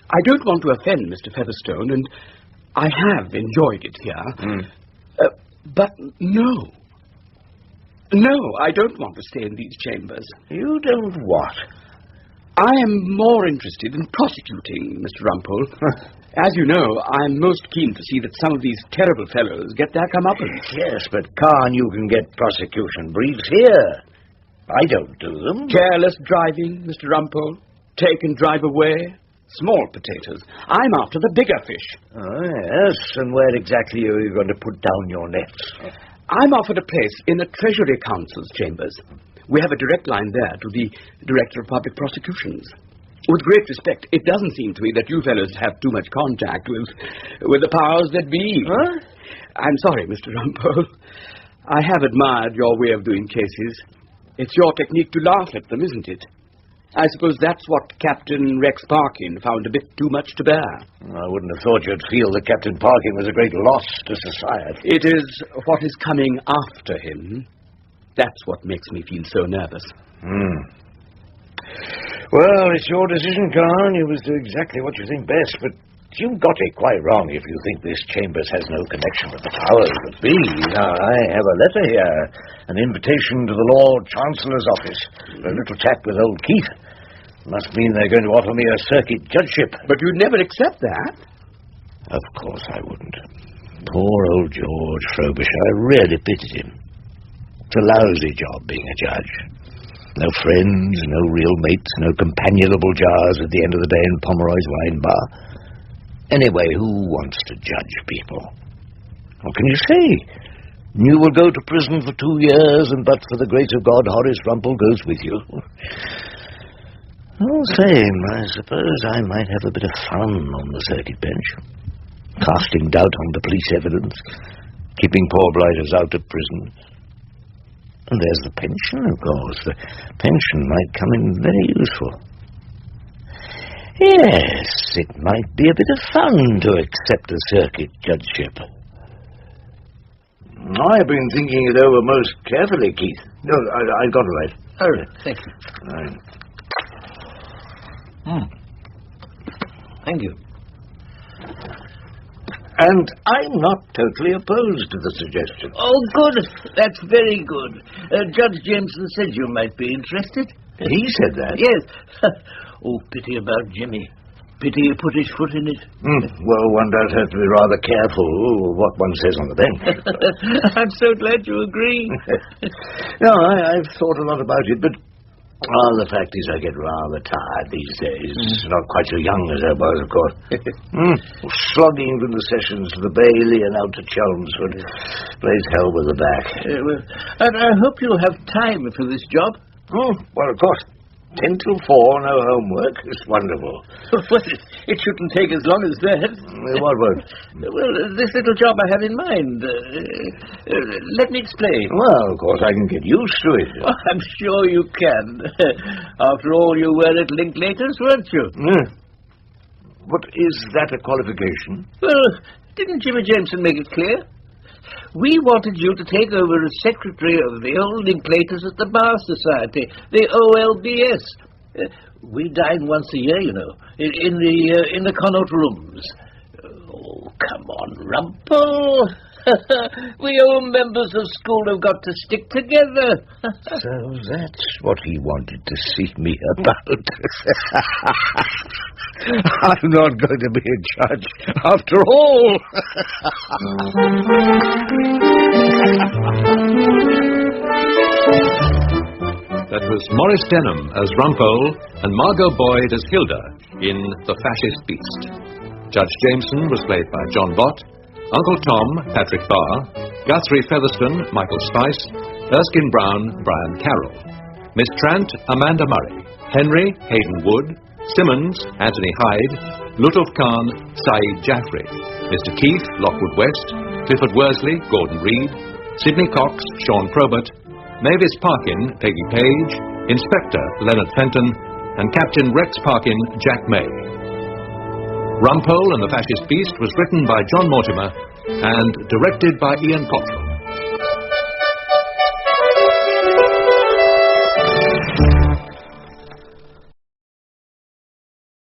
I don't want to offend Mr. Featherstone, and I have enjoyed it here. But no, I don't want to stay in these chambers. You don't what? I am more interested in prosecuting, Mr. Rumpole. As you know, I'm most keen to see that some of these terrible fellows get their comeuppance. Yes, but, Khan, you can get prosecution briefs here. I don't do them. Careless driving, Mr. Rumpole. Take and drive away. Small potatoes. I'm after the bigger fish. Oh, yes, and where exactly are you going to put down your nets? I'm offered a place in the Treasury Council's chambers. We have a direct line there to the Director of Public Prosecutions. With great respect, it doesn't seem to me that you fellows have too much contact with the powers that be. Huh? I'm sorry, Mr. Rumpole. I have admired your way of doing cases. It's your technique to laugh at them, isn't it? I suppose that's what Captain Rex Parkin found a bit too much to bear. I wouldn't have thought you'd feel that Captain Parkin was a great loss to society. It is what is coming after him. That's what makes me feel so nervous. Well, it's your decision, Khan. You must do exactly what you think best, but you've got it quite wrong if you think this Chambers has no connection with the powers that be. Now, I have a letter here, an invitation to the Lord Chancellor's office for a little chat with old Keith. Must mean they're going to offer me a circuit judgeship. But you'd never accept that. Of course I wouldn't. Poor old George Frobisher. I really pitied him. It's a lousy job being a judge. No friends, no real mates, no companionable jars at the end of the day in Pomeroy's wine bar. Anyway, who wants to judge people? What can you say? You will go to prison for 2 years, and but for the grace of God, Horace Rumpole goes with you. All the same, I suppose I might have a bit of fun on the circuit bench. Casting doubt on the police evidence, keeping poor blighters out of prison. And there's the pension, of course. The pension might come in very useful. Yes, it might be a bit of fun to accept a circuit judgeship. I've been thinking it over most carefully, Keith. No, I got it right. Oh, thank you. Right. Thank you. And I'm not totally opposed to the suggestion. Oh, good. That's very good. Judge Jameson said you might be interested. He said that? Yes. Oh, pity about Jimmy. Pity he put his foot in it. Well, one does have to be rather careful what one says on the bench. I'm so glad you agree. No, I've thought a lot about it, but the fact is I get rather tired these days. Not quite so young as I was, of course. Slogging from the sessions to the Bailey and out to Chelmsford plays hell with the back. And I hope you'll have time for this job. Well, of course. 10 till 4, no homework. It's wonderful. Well, it shouldn't take as long as that. What won't? Well, this little job I have in mind. Let me explain. Well, of course, I can get used to it. Oh, I'm sure you can. After all, you were at Linklaters, weren't you? But is that a qualification? Well, didn't Jimmy Jameson make it clear? We wanted you to take over as secretary of the old Linklaters at the Bar Society, the OLBS. We dine once a year, you know, in the Connaught rooms. Oh, come on, Rumpole. We old members of school have got to stick together. So that's what he wanted to see me about. I'm not going to be a judge after all. That was Maurice Denham as Rumpole and Margot Boyd as Hilda in The Fascist Beast. Judge Jameson was played by John Bott, Uncle Tom, Patrick Barr, Guthrie Featherstone, Michael Spice, Erskine Brown, Brian Carroll, Miss Trant, Amanda Murray, Henry, Hayden Wood, Simmons, Anthony Hyde, Lutuf Khan, Saeed Jaffrey, Mr. Keith, Lockwood West, Clifford Worsley, Gordon Reed, Sidney Cox, Sean Probert, Mavis Parkin, Peggy Page, Inspector Leonard Fenton, and Captain Rex Parkin, Jack May. Rumpole and the Fascist Beast was written by John Mortimer and directed by Ian Cottrell.